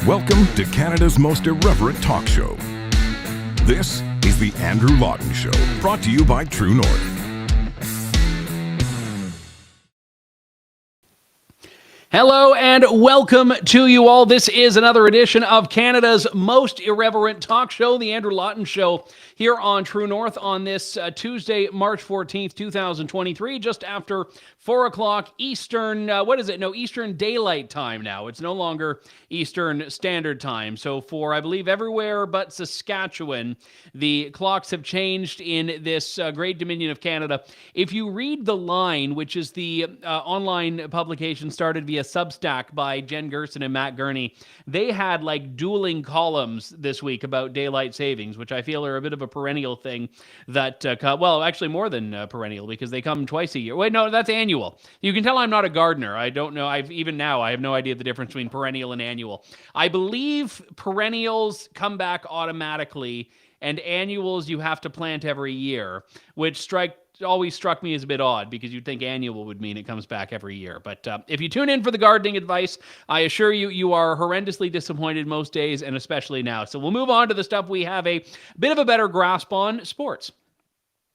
Welcome to Canada's most irreverent talk show. This is the Andrew Lawton Show, brought to you by True North. Hello and welcome to you all. This is another edition of Canada's most irreverent talk show, the Andrew Lawton Show, here on True North on this Tuesday, March 14th, 2023, just after 4 o'clock Eastern, Eastern Daylight Time now. It's no longer Eastern Standard Time. So for, I believe, everywhere but Saskatchewan, the clocks have changed in this great dominion of Canada. If you read The Line, which is the online publication started via Substack by Jen Gerson and Matt Gurney, they had like dueling columns this week about daylight savings, which I feel are a bit of a perennial thing that, actually more than perennial, because they come twice a year. Wait, no, that's annual. You can tell I'm not a gardener. I don't know. I have no idea the difference between perennial and annual. I believe perennials come back automatically, and annuals you have to plant every year, which always struck me as a bit odd, because you'd think annual would mean it comes back every year. But if you tune in for the gardening advice, I assure you, you are horrendously disappointed most days, and especially now. So we'll move on to the stuff we have a bit of a better grasp on: sports.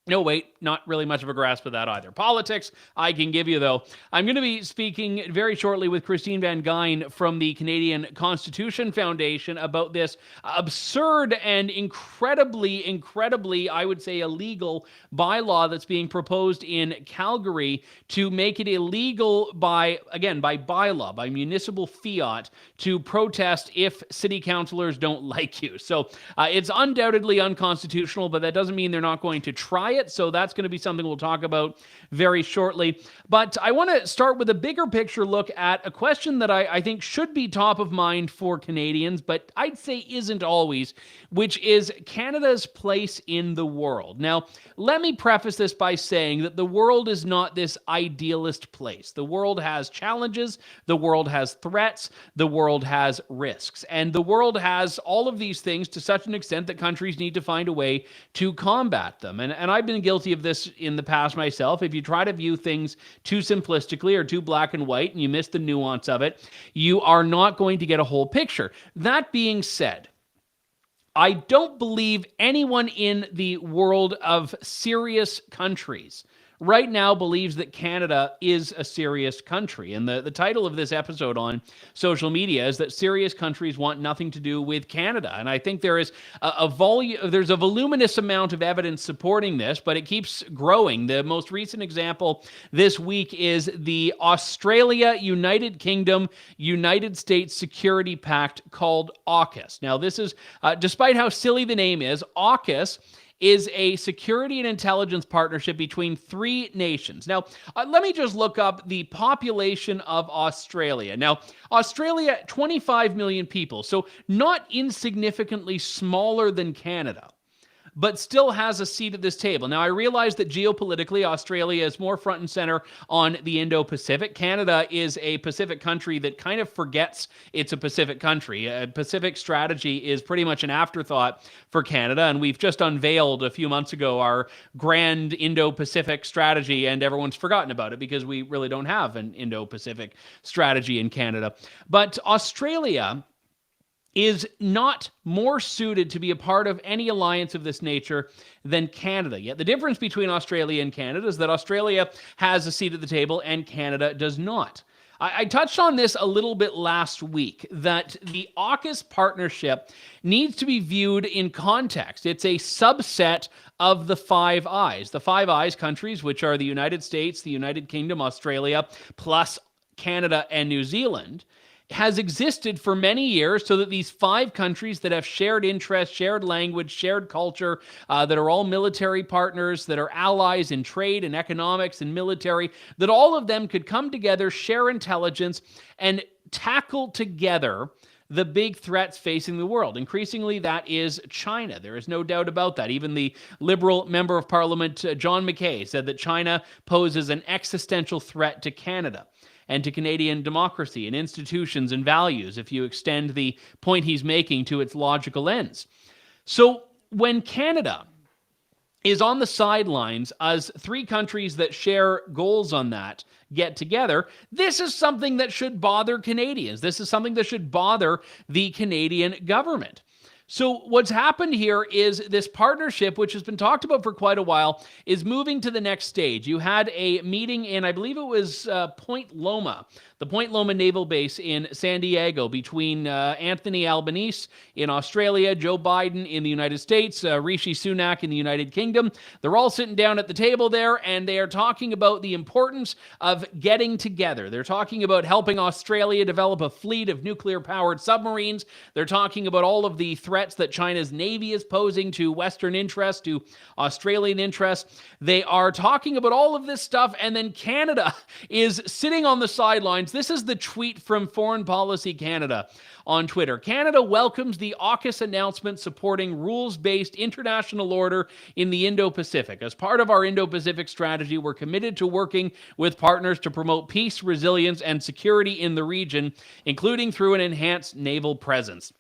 No, wait, not really much of a grasp of that either. Politics, I can give you, though. I'm going to be speaking very shortly with Christine Van Geyn from the Canadian Constitution Foundation about this absurd and incredibly, I would say, illegal bylaw that's being proposed in Calgary to make it illegal by bylaw, by municipal fiat, to protest if city councillors don't like you. So it's undoubtedly unconstitutional, but that doesn't mean they're not going to try it. So that's going to be something we'll talk about very shortly. But I want to start with a bigger picture look at a question that I think should be top of mind for Canadians, but I'd say isn't always, which is Canada's place in the world. Now, let me preface this by saying that the world is not this idealist place. The world has challenges, the world has threats, the world has risks, and the world has all of these things to such an extent that countries need to find a way to combat them. And I've been guilty of this in the past myself. If you try to view things too simplistically or too black and white and you miss the nuance of it, you are not going to get a whole picture. That being said, I don't believe anyone in the world of serious countries right now believes that Canada is a serious country. And the title of this episode on social media is that serious countries want nothing to do with Canada. And I think there is there's a voluminous amount of evidence supporting this, but it keeps growing. The most recent example this week is the Australia, United Kingdom, United States Security Pact called AUKUS. Now, this is, despite how silly the name is, AUKUS is a security and intelligence partnership between three nations. Now, let me just look up the population of Australia. Now, Australia, 25 million people, so not insignificantly smaller than Canada, but still has a seat at this table. Now, I realize that geopolitically, Australia is more front and center on the Indo-Pacific. Canada is a Pacific country that kind of forgets it's a Pacific country. Pacific strategy is pretty much an afterthought for Canada, and we've just unveiled a few months ago our grand Indo-Pacific strategy, and everyone's forgotten about it because we really don't have an Indo-Pacific strategy in Canada. But Australia is not more suited to be a part of any alliance of this nature than Canada. Yet the difference between Australia and Canada is that Australia has a seat at the table and Canada does not. I touched on this a little bit last week, that the AUKUS partnership needs to be viewed in context. It's a subset of the Five Eyes. The Five Eyes countries, which are the United States, the United Kingdom, Australia, plus Canada and New Zealand, has existed for many years so that these five countries that have shared interests, shared language, shared culture, that are all military partners, that are allies in trade and economics and military, that all of them could come together, share intelligence, and tackle together the big threats facing the world. Increasingly, that is China. There is no doubt about that. Even the Liberal Member of Parliament, John McKay, said that China poses an existential threat to Canada and to Canadian democracy and institutions and values, if you extend the point he's making to its logical ends. So when Canada is on the sidelines as three countries that share goals on that get together. This is something that should bother Canadians. This is something that should bother the Canadian government. So what's happened here is this partnership, which has been talked about for quite a while, is moving to the next stage. You had a meeting in, I believe it was Point Loma, the Point Loma Naval Base in San Diego, between Anthony Albanese in Australia, Joe Biden in the United States, Rishi Sunak in the United Kingdom. They're all sitting down at the table there, and they are talking about the importance of getting together. They're talking about helping Australia develop a fleet of nuclear-powered submarines. They're talking about all of the threats that China's Navy is posing to Western interests, to Australian interests. They are talking about all of this stuff, and then Canada is sitting on the sidelines. This is the tweet from Foreign Policy Canada on Twitter. Canada welcomes the AUKUS announcement supporting rules-based international order in the Indo-Pacific. As part of our Indo-Pacific strategy, we're committed to working with partners to promote peace, resilience, and security in the region, including through an enhanced naval presence.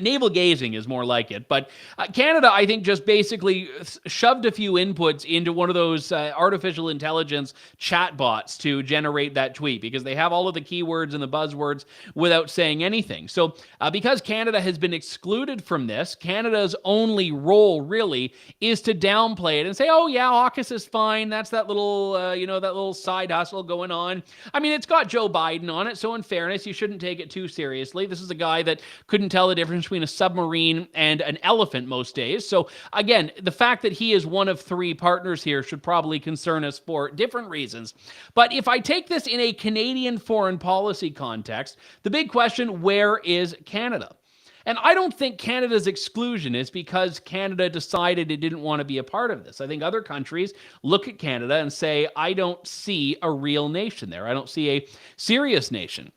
Navel gazing is more like it, but Canada, I think, just basically shoved a few inputs into one of those artificial intelligence chatbots to generate that tweet, because they have all of the keywords and the buzzwords without saying anything. So because Canada has been excluded from this, Canada's only role really is to downplay it and say, oh yeah, AUKUS is fine. That's that little, that little side hustle going on. I mean, it's got Joe Biden on it, so in fairness, you shouldn't take it too seriously. This is a guy that couldn't tell the difference between a submarine and an elephant most days. So again, the fact that he is one of three partners here should probably concern us for different reasons. But if I take this in a Canadian foreign policy context, the big question, where is Canada? And I don't think Canada's exclusion is because Canada decided it didn't want to be a part of this. I think other countries look at Canada and say, I don't see a real nation there. I don't see a serious nation.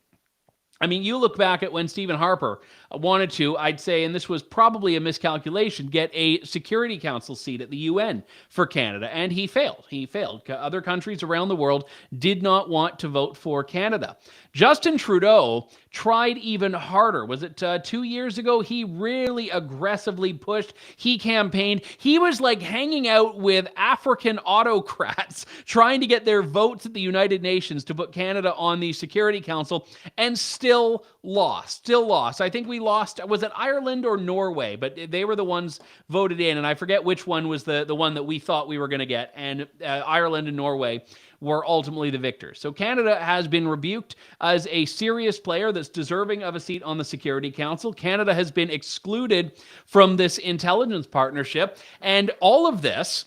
I mean, you look back at when Stephen Harper wanted to, I'd say, and this was probably a miscalculation, get a Security Council seat at the UN for Canada, and he failed. He failed. Other countries around the world did not want to vote for Canada. Justin Trudeau tried even harder. Was it 2 years ago? He really aggressively pushed. He campaigned. He was like hanging out with African autocrats trying to get their votes at the United Nations to put Canada on the Security Council, and still lost. I think we lost, was it Ireland or Norway? But they were the ones voted in, and I forget which one was the one that we thought we were going to get, and Ireland and Norway were ultimately the victors. So Canada has been rebuked as a serious player that's deserving of a seat on the Security Council. Canada has been excluded from this intelligence partnership, and all of this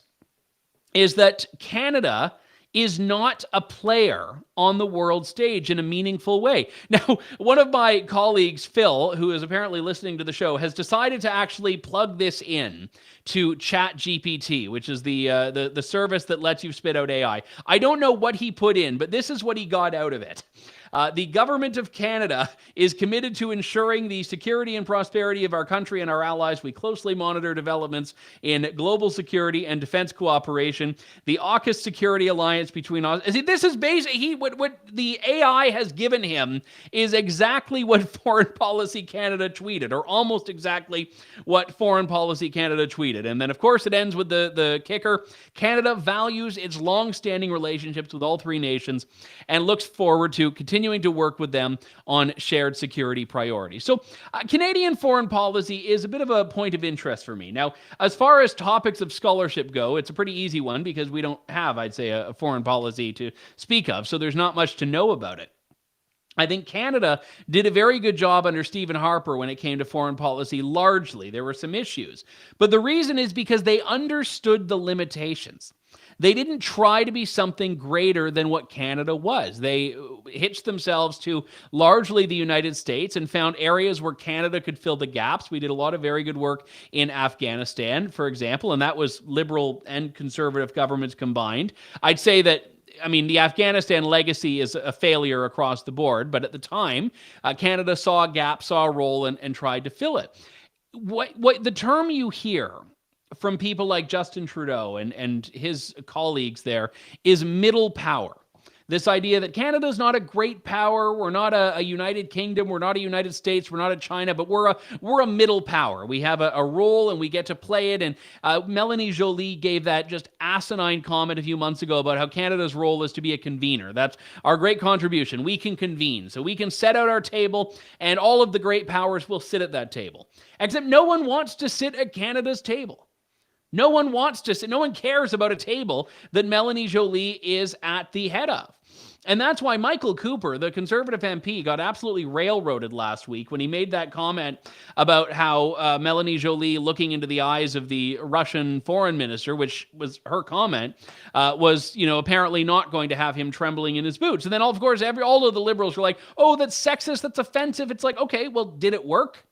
is that Canada is not a player on the world stage in a meaningful way. Now, one of my colleagues, Phil, who is apparently listening to the show, has decided to actually plug this in to ChatGPT, which is the service that lets you spit out AI. I don't know what he put in, but this is what he got out of it. The government of Canada is committed to ensuring the security and prosperity of our country and our allies. We closely monitor developments in global security and defense cooperation. The AUKUS security alliance between us. This is basically what the AI has given him is exactly what Foreign Policy Canada tweeted, or almost exactly what Foreign Policy Canada tweeted. And then, of course, it ends with the kicker. Canada values its long-standing relationships with all three nations and looks forward to continuing to work with them on shared security priorities. So Canadian foreign policy is a bit of a point of interest for me. Now, as far as topics of scholarship go, it's a pretty easy one because we don't have, I'd say, a foreign policy to speak of, so there's not much to know about it. I think Canada did a very good job under Stephen Harper when it came to foreign policy, largely. There were some issues. But the reason is because they understood the limitations. They didn't try to be something greater than what Canada was. They hitched themselves to largely the United States and found areas where Canada could fill the gaps. We did a lot of very good work in Afghanistan, for example, and that was liberal and conservative governments combined. I'd say that, I mean, the Afghanistan legacy is a failure across the board, but at the time, Canada saw a gap, saw a role, and tried to fill it. What the term you hear from people like Justin Trudeau and his colleagues there is middle power. This idea that Canada's not a great power, we're not a United Kingdom, we're not a United States, we're not a China, but we're a middle power. We have a role and we get to play it. And Melanie Joly gave that just asinine comment a few months ago about how Canada's role is to be a convener. That's our great contribution. We can convene. So we can set out our table and all of the great powers will sit at that table. Except no one wants to sit at Canada's table. No one wants to sit, no one cares about a table that Melanie Joly is at the head of. And that's why Michael Cooper, the Conservative MP, got absolutely railroaded last week when he made that comment about how Melanie Joly looking into the eyes of the Russian foreign minister, which was her comment, was, apparently not going to have him trembling in his boots. And then, of course, all of the Liberals were like, oh, that's sexist, that's offensive. It's like, okay, well, did it work?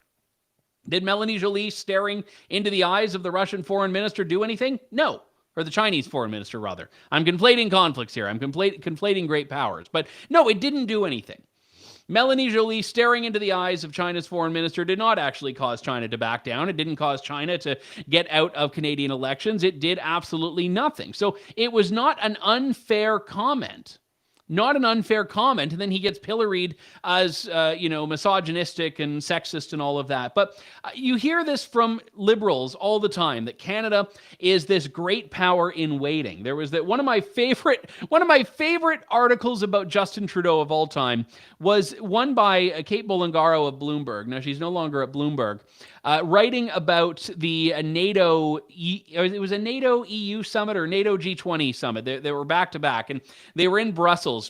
Did Melanie Joly staring into the eyes of the Russian foreign minister do anything? No. Or the Chinese foreign minister, rather. I'm conflating conflicts here. I'm conflating great powers. But no, it didn't do anything. Melanie Joly staring into the eyes of China's foreign minister did not actually cause China to back down. It didn't cause China to get out of Canadian elections. It did absolutely nothing. So it was not an unfair comment. Not an unfair comment, and then he gets pilloried as, misogynistic and sexist and all of that. But you hear this from Liberals all the time, that Canada is this great power in waiting. There was one of my favorite articles about Justin Trudeau of all time was one by Kate Bolingaro of Bloomberg. Now, she's no longer at Bloomberg, writing about the NATO, it was a NATO EU summit or NATO G20 summit. They were back to back, and they were in Brussels.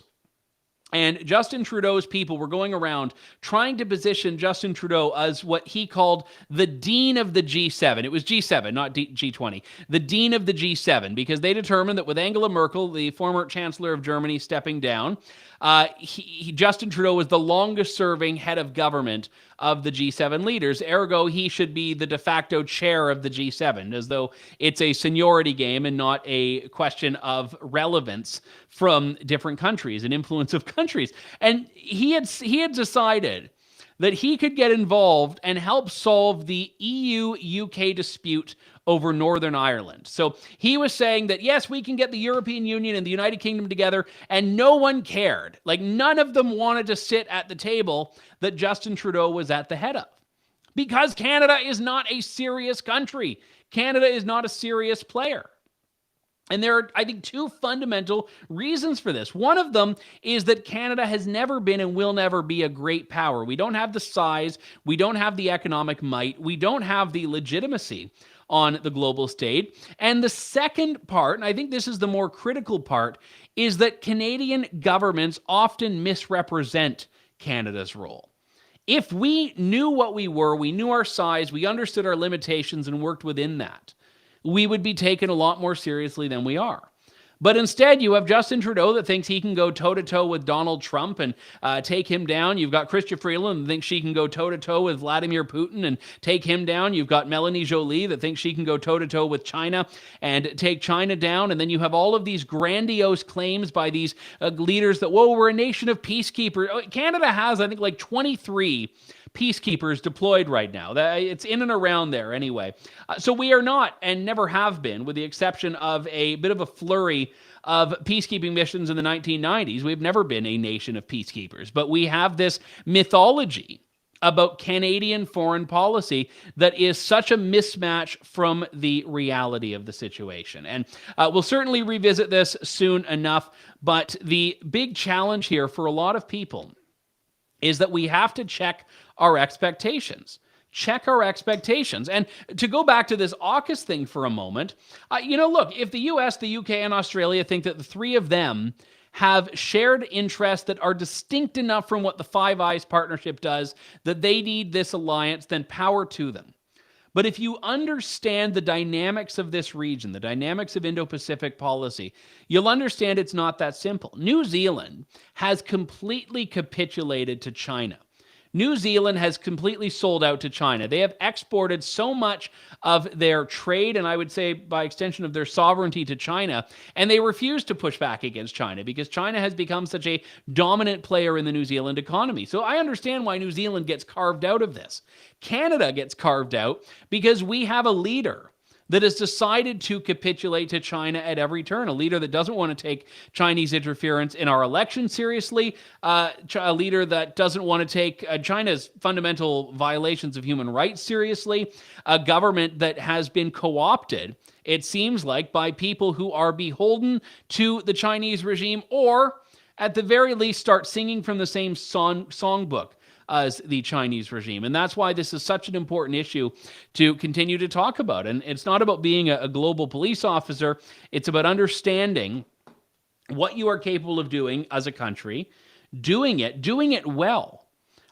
And Justin Trudeau's people were going around trying to position Justin Trudeau as what he called the dean of the G7. It was G7, not G20. The dean of the G7, because they determined that with Angela Merkel, the former chancellor of Germany, stepping down, Justin Trudeau was the longest-serving head of government of the G7 leaders. Ergo, he should be the de facto chair of the G7, as though it's a seniority game and not a question of relevance from different countries and influence of countries. And he had decided that he could get involved and help solve the EU-UK dispute over Northern Ireland. So he was saying that, yes, we can get the European Union and the United Kingdom together, and no one cared. Like, none of them wanted to sit at the table that Justin Trudeau was at the head of. Because Canada is not a serious country. Canada is not a serious player. And there are, I think, two fundamental reasons for this. One of them is that Canada has never been and will never be a great power. We don't have the size. We don't have the economic might. We don't have the legitimacy on the global stage. And the second part, and I think this is the more critical part, is that Canadian governments often misrepresent Canada's role. If we knew what we were, we knew our size, we understood our limitations and worked within that, we would be taken a lot more seriously than we are. But instead, you have Justin Trudeau that thinks he can go toe-to-toe with Donald Trump and take him down. You've got Chrystia Freeland that thinks she can go toe-to-toe with Vladimir Putin and take him down. You've got Melanie Joly that thinks she can go toe-to-toe with China and take China down. And then you have all of these grandiose claims by these leaders that, whoa, we're a nation of peacekeepers. Canada has, I think, like 23 peacekeepers deployed right now. It's in and around there anyway. So we are not, and never have been, with the exception of a bit of a flurry of peacekeeping missions in the 1990s. We've never been a nation of peacekeepers. But we have this mythology about Canadian foreign policy that is such a mismatch from the reality of the situation. And we'll certainly revisit this soon enough. But the big challenge here for a lot of people is that we have to check our expectations. Check our expectations. And to go back to this AUKUS thing for a moment, look, if the US, the UK, and Australia think that the three of them have shared interests that are distinct enough from what the Five Eyes partnership does, that they need this alliance, then power to them. But if you understand the dynamics of this region, the dynamics of Indo-Pacific policy, you'll understand it's not that simple. New Zealand has completely capitulated to China. New Zealand has completely sold out to China. They have exported so much of their trade, and I would say by extension of their sovereignty, to China, and they refuse to push back against China because China has become such a dominant player in the New Zealand economy. So I understand why New Zealand gets carved out of this. Canada gets carved out because we have a leader that has decided to capitulate to China at every turn, a leader that doesn't want to take Chinese interference in our election seriously, a leader that doesn't want to take China's fundamental violations of human rights seriously, a government that has been co-opted, it seems like, by people who are beholden to the Chinese regime, or at the very least start singing from the same songbook as the Chinese regime. And that's why this is such an important issue to continue to talk about. And it's not about being a global police officer. It's about understanding what you are capable of doing as a country, doing it well.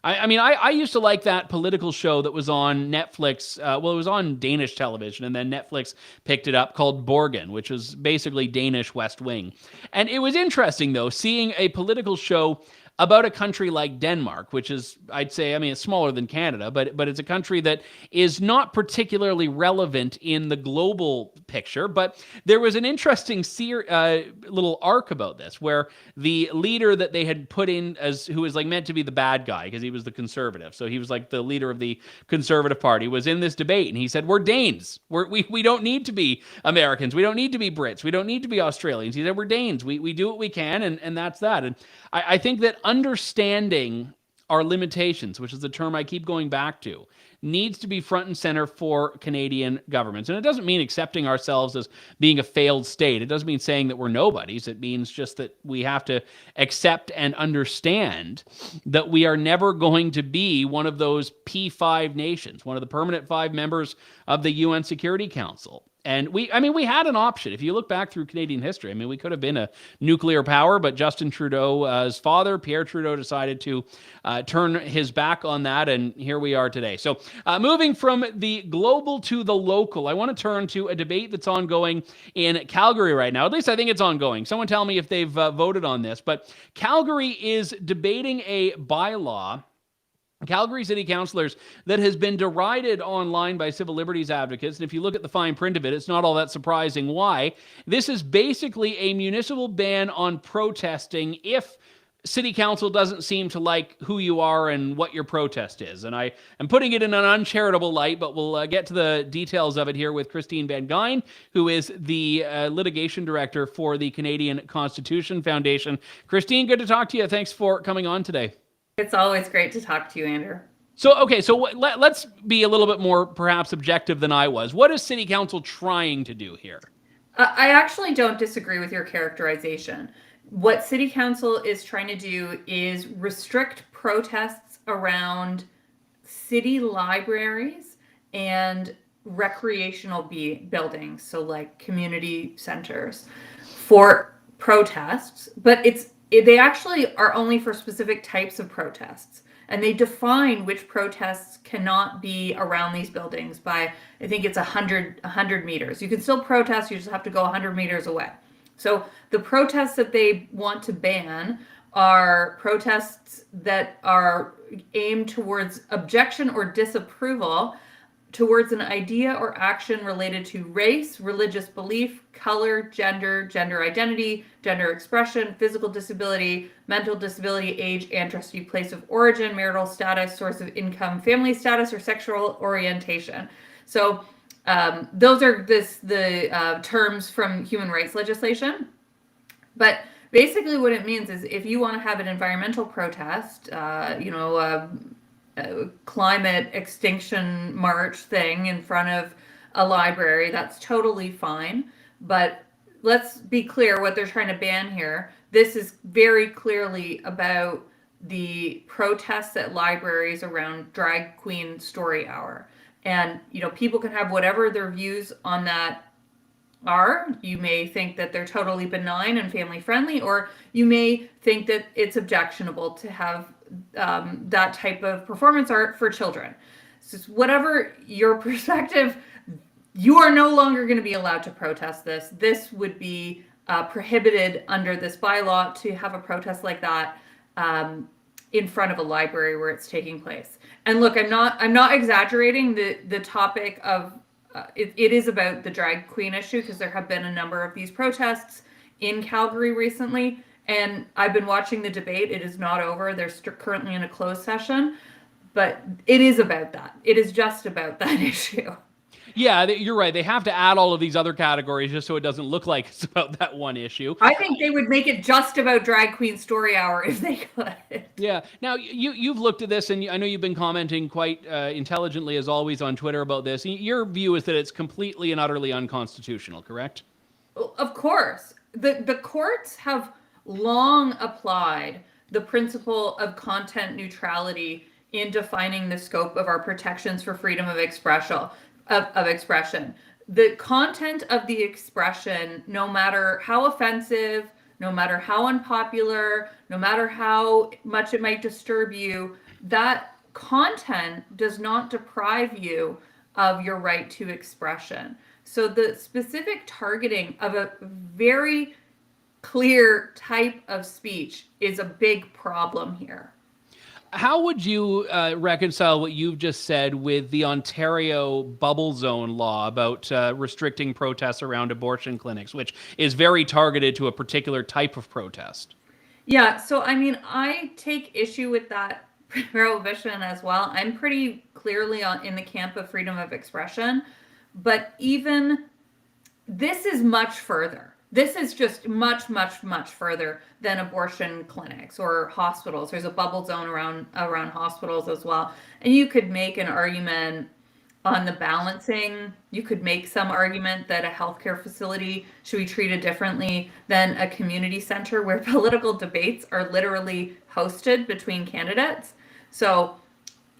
I mean, I used to like that political show that was on Netflix. It was on Danish television, and then Netflix picked it up, called Borgen, which was basically Danish West Wing. And it was interesting, though, seeing a political show about a country like Denmark, which is, I'd say, I mean, it's smaller than Canada, but it's a country that is not particularly relevant in the global picture. But there was an interesting little arc about this, where the leader that they had put in who was like meant to be the bad guy, because he was the conservative, so he was like the leader of the Conservative Party, was in this debate, and he said, "We're Danes. We don't need to be Americans. We don't need to be Brits. We don't need to be Australians." He said, "We're Danes. We do what we can, and that's that." And I think that understanding our limitations, which is the term I keep going back to, needs to be front and center for Canadian governments. And it doesn't mean accepting ourselves as being a failed state. It doesn't mean saying that we're nobodies. It means just that we have to accept and understand that we are never going to be one of those P5 nations, one of the permanent 5 members of the UN Security Council. And we had an option. If you look back through Canadian history, I mean, we could have been a nuclear power, but Justin Trudeau's father, Pierre Trudeau, decided to turn his back on that, and here we are today. So moving from the global to the local, I want to turn to a debate that's ongoing in Calgary right now. At least I think it's ongoing. Someone tell me if they've voted on this. But Calgary is debating a bylaw, Calgary City Councillors, that has been derided online by civil liberties advocates. And if you look at the fine print of it, it's not all that surprising why. This is basically a municipal ban on protesting if City Council doesn't seem to like who you are and what your protest is. And I am putting it in an uncharitable light, but we'll get to the details of it here with Christine Van Geyn, who is the litigation director for the Canadian Constitution Foundation. Christine, good to talk to you. Thanks for coming on today. It's always great to talk to you, Andrew. So let's be a little bit more perhaps objective than I was. What is City Council trying to do here? I actually don't disagree with your characterization. What City Council is trying to do is restrict protests around city libraries and recreational buildings, so like community centers, for protests, but they actually are only for specific types of protests, and they define which protests cannot be around these buildings by, I think it's 100 meters. You can still protest, you just have to go 100 meters away. So the protests that they want to ban are protests that are aimed towards objection or disapproval towards an idea or action related to race, religious belief, color, gender identity, gender expression, physical disability, mental disability, age, ancestry, place of origin, marital status, source of income, family status, or sexual orientation. So those are the terms from human rights legislation. But basically what it means is if you want to have an environmental protest, climate extinction march thing in front of a library, that's totally fine. But let's be clear what they're trying to ban here. This is very clearly about the protests at libraries around drag queen story hour. And, people can have whatever their views on that are. You may think that they're totally benign and family friendly, or you may think that it's objectionable to have that type of performance art for children. So whatever your perspective, you are no longer going to be allowed to protest this. This would be prohibited under this bylaw to have a protest like that in front of a library where it's taking place. And look, I'm not exaggerating the topic of it is about the drag queen issue, because there have been a number of these protests in Calgary recently. And I've been watching the debate. It is not over. They're currently in a closed session, but it is about that. It is just about that issue. Yeah, you're right. They have to add all of these other categories just so it doesn't look like it's about that one issue. I think they would make it just about Drag Queen Story Hour if they could. Yeah. Now, you've looked at this, and I know you've been commenting quite intelligently, as always, on Twitter about this. Your view is that it's completely and utterly unconstitutional, correct? Of course. The courts have long applied the principle of content neutrality in defining the scope of our protections for freedom of expression. The content of the expression, no matter how offensive, no matter how unpopular, no matter how much it might disturb you, that content does not deprive you of your right to expression. So the specific targeting of a very clear type of speech is a big problem here. How would you reconcile what you've just said with the Ontario bubble zone law about restricting protests around abortion clinics, which is very targeted to a particular type of protest? Yeah, so I mean, I take issue with that prohibition as well. I'm pretty clearly in the camp of freedom of expression, but even this is much further. This is just much, much, much further than abortion clinics or hospitals. There's a bubble zone around hospitals as well. And you could make an argument on the balancing. You could make some argument that a healthcare facility should be treated differently than a community center where political debates are literally hosted between candidates. So,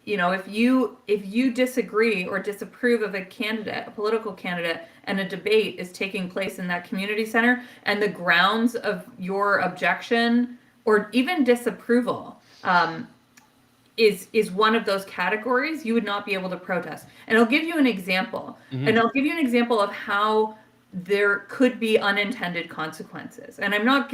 you know, if you disagree or disapprove of a candidate, a political candidate, and a debate is taking place in that community center, and the grounds of your objection or even disapproval is one of those categories, you would not be able to protest. And I'll give you an example. And I'll give you an example of how there could be unintended consequences. And I'll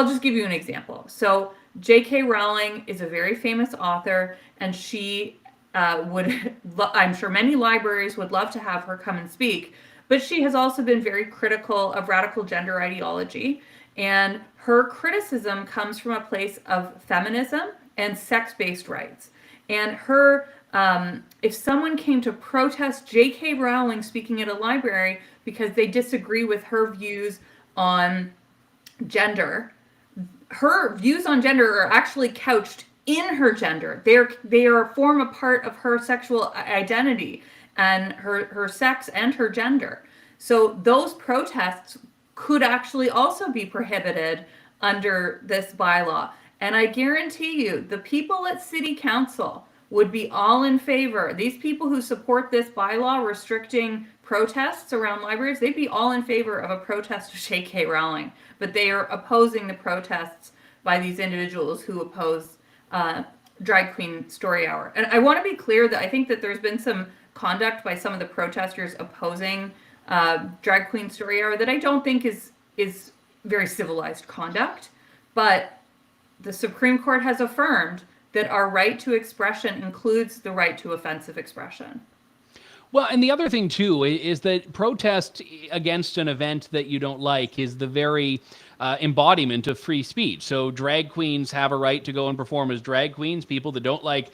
just give you an example. So J.K. Rowling is a very famous author, and she I'm sure many libraries would love to have her come and speak, but she has also been very critical of radical gender ideology. And her criticism comes from a place of feminism and sex-based rights. And if someone came to protest J.K. Rowling speaking at a library because they disagree with her views on gender, her views on gender are actually couched in her gender. They form a part of her sexual identity and her sex and her gender. So those protests could actually also be prohibited under this bylaw. And I guarantee you, the people at City Council would be all in favor. These people who support this bylaw restricting protests around libraries, they'd be all in favor of a protest of J.K. Rowling. But they are opposing the protests by these individuals who oppose Drag Queen Story Hour. And I want to be clear that I think that there's been some conduct by some of the protesters opposing Drag Queen Story Hour that I don't think is very civilized conduct. But the Supreme Court has affirmed that our right to expression includes the right to offensive expression. Well, and the other thing, too, is that protest against an event that you don't like is the very embodiment of free speech. So drag queens have a right to go and perform as drag queens. People that don't like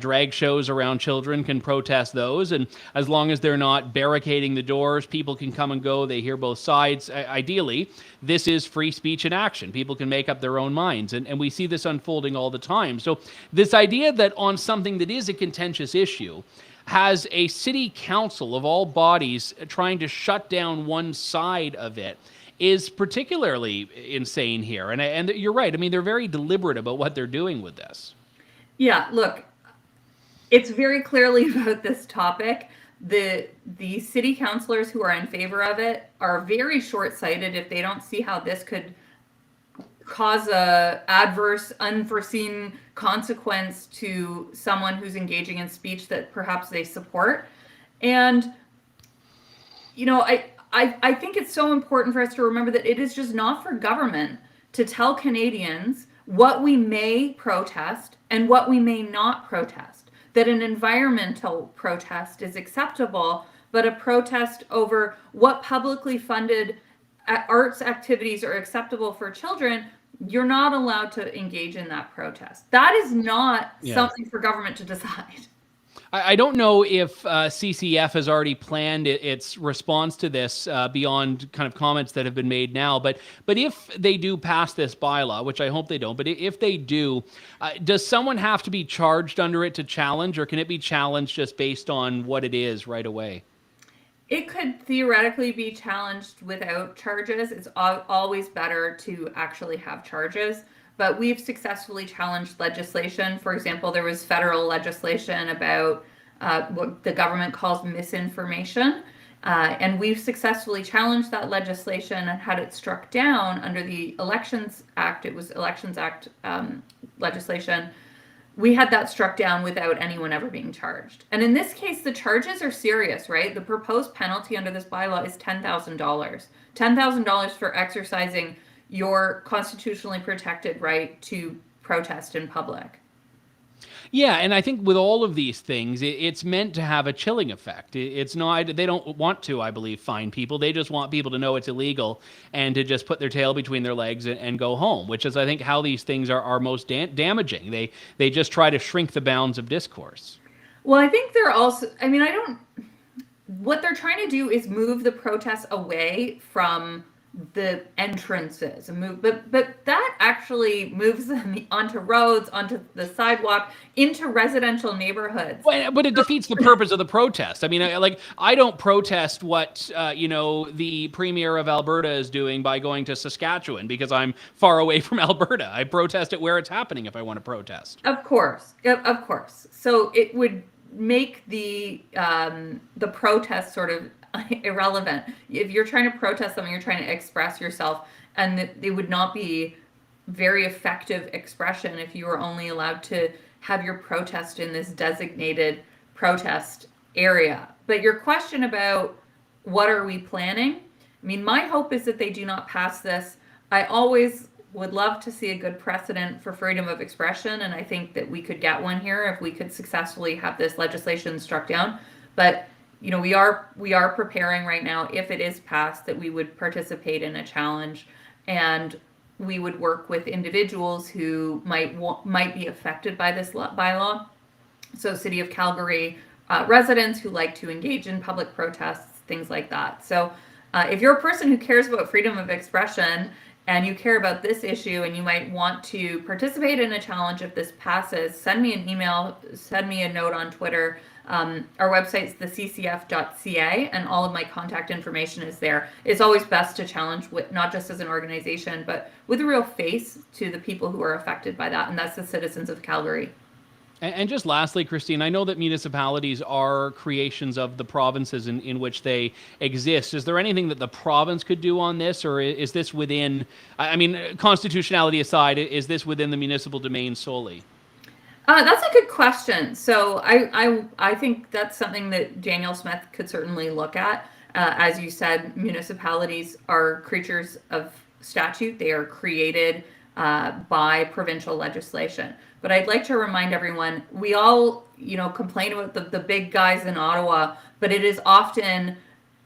drag shows around children can protest those. And as long as they're not barricading the doors, people can come and go. They hear both sides. Ideally, this is free speech in action. People can make up their own minds. And we see this unfolding all the time. So this idea that on something that is a contentious issue, has a city council of all bodies trying to shut down one side of it is particularly insane here. And you're right. I mean, they're very deliberate about what they're doing with this. Yeah, look, it's very clearly about this topic. The city councillors who are in favor of it are very short-sighted if they don't see how this could cause a adverse, unforeseen consequence to someone who's engaging in speech that perhaps they support. And, you know, I think it's so important for us to remember that it is just not for government to tell Canadians what we may protest and what we may not protest. That an environmental protest is acceptable, but a protest over what publicly funded arts activities are acceptable for children, you're not allowed to engage in that protest. That is not something for government to decide. I don't know if CCF has already planned its response to this beyond kind of comments that have been made now. But if they do pass this bylaw, which I hope they don't, but if they do, does someone have to be charged under it to challenge, or can it be challenged just based on what it is right away? It could theoretically be challenged without charges. It's always better to actually have charges. But we've successfully challenged legislation. For example, there was federal legislation about what the government calls misinformation. And we've successfully challenged that legislation and had it struck down under the Elections Act. It was Elections Act legislation. We had that struck down without anyone ever being charged. And in this case, the charges are serious, right? The proposed penalty under this bylaw is $10,000. $10,000 for exercising your constitutionally protected right to protest in public. Yeah, and I think with all of these things, it's meant to have a chilling effect. It's not, they don't want to, I believe, fine people. They just want people to know it's illegal and to just put their tail between their legs and go home, which is, I think, how these things are most damaging. They just try to shrink the bounds of discourse. Well, I think they're also, what they're trying to do is move the protests away from the entrances, but that actually moves them onto roads, onto the sidewalk, into residential neighborhoods. But it defeats the purpose of the protest. I mean, I don't protest what the Premier of Alberta is doing by going to Saskatchewan because I'm far away from Alberta. I protest it where it's happening if I want to protest. Of course. So it would make the protest sort of irrelevant. If you're trying to protest something, you're trying to express yourself, and it would not be very effective expression if you were only allowed to have your protest in this designated protest area. But your question about what are we planning? I mean, my hope is that they do not pass this. I always would love to see a good precedent for freedom of expression, and I think that we could get one here if we could successfully have this legislation struck down. But we are preparing right now, if it is passed, that we would participate in a challenge, and we would work with individuals who might be affected by this bylaw. So City of Calgary residents who like to engage in public protests, things like that. So if you're a person who cares about freedom of expression and you care about this issue and you might want to participate in a challenge if this passes, send me an email, send me a note on Twitter. Our website's theccf.ca, and all of my contact information is there. It's always best to challenge with, not just as an organization, but with a real face to the people who are affected by that, and that's the citizens of Calgary. And just lastly, Christine, I know that municipalities are creations of the provinces in which they exist. Is there anything that the province could do on this, or is this within, constitutionality aside, is this within the municipal domain solely? That's a good question. So I think that's something that Daniel Smith could certainly look at. As you said, municipalities are creatures of statute. They are created by provincial legislation. But I'd like to remind everyone, we all, complain about the big guys in Ottawa, but it is often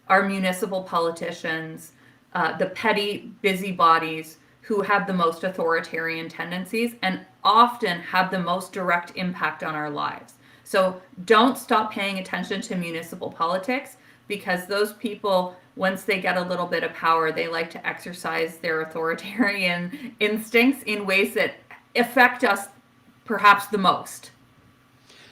our municipal politicians, the petty busybodies who have the most authoritarian tendencies and often have the most direct impact on our lives. So don't stop paying attention to municipal politics, because those people, once they get a little bit of power, they like to exercise their authoritarian instincts in ways that affect us perhaps the most.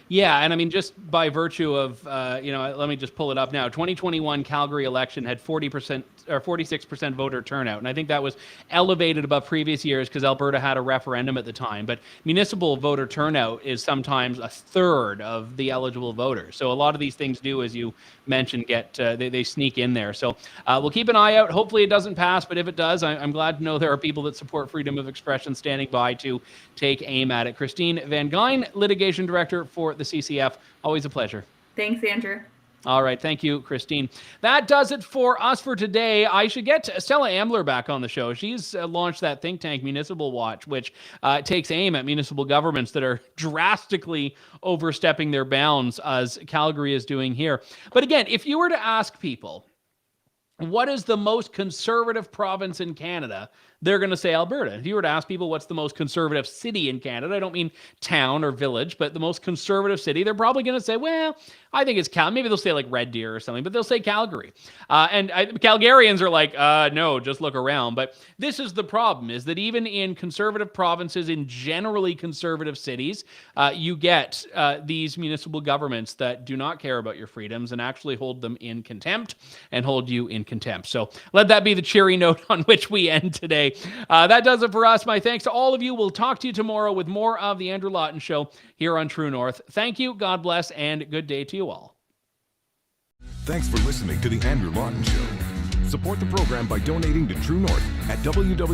Yeah, and just by virtue of, let me just pull it up now. 2021 Calgary election had 40% or 46% voter turnout, and I think that was elevated above previous years because Alberta had a referendum at the time. But municipal voter turnout is sometimes a third of the eligible voters. So a lot of these things do, as you mentioned, they sneak in there. So we'll keep an eye out. Hopefully it doesn't pass, but if it does, I'm glad to know there are people that support freedom of expression standing by to take aim at it. Christine Van Geyn, litigation director for the CCF. Always a pleasure. Thanks, Andrew. All right. Thank you, Christine. That does it for us for today. I should get Stella Ambler back on the show. She's launched that think tank, Municipal Watch, which takes aim at municipal governments that are drastically overstepping their bounds, as Calgary is doing here. But again, if you were to ask people, what is the most conservative province in Canada? they're going to say Alberta. If you were to ask people what's the most conservative city in Canada, I don't mean town or village, but the most conservative city, they're probably going to say, well, I think it's Calgary. Maybe they'll say like Red Deer or something, but they'll say Calgary. Calgarians are like, no, just look around. But this is the problem, is that even in conservative provinces, in generally conservative cities, you get these municipal governments that do not care about your freedoms and actually hold them in contempt and hold you in contempt. So let that be the cheery note on which we end today. That does it for us. My thanks to all of you. We'll talk to you tomorrow with more of the Andrew Lawton Show here on True North. Thank you, God bless, and good day to you all. Thanks for listening to The Andrew Lawton Show. Support the program by donating to True North at www.tnc.news.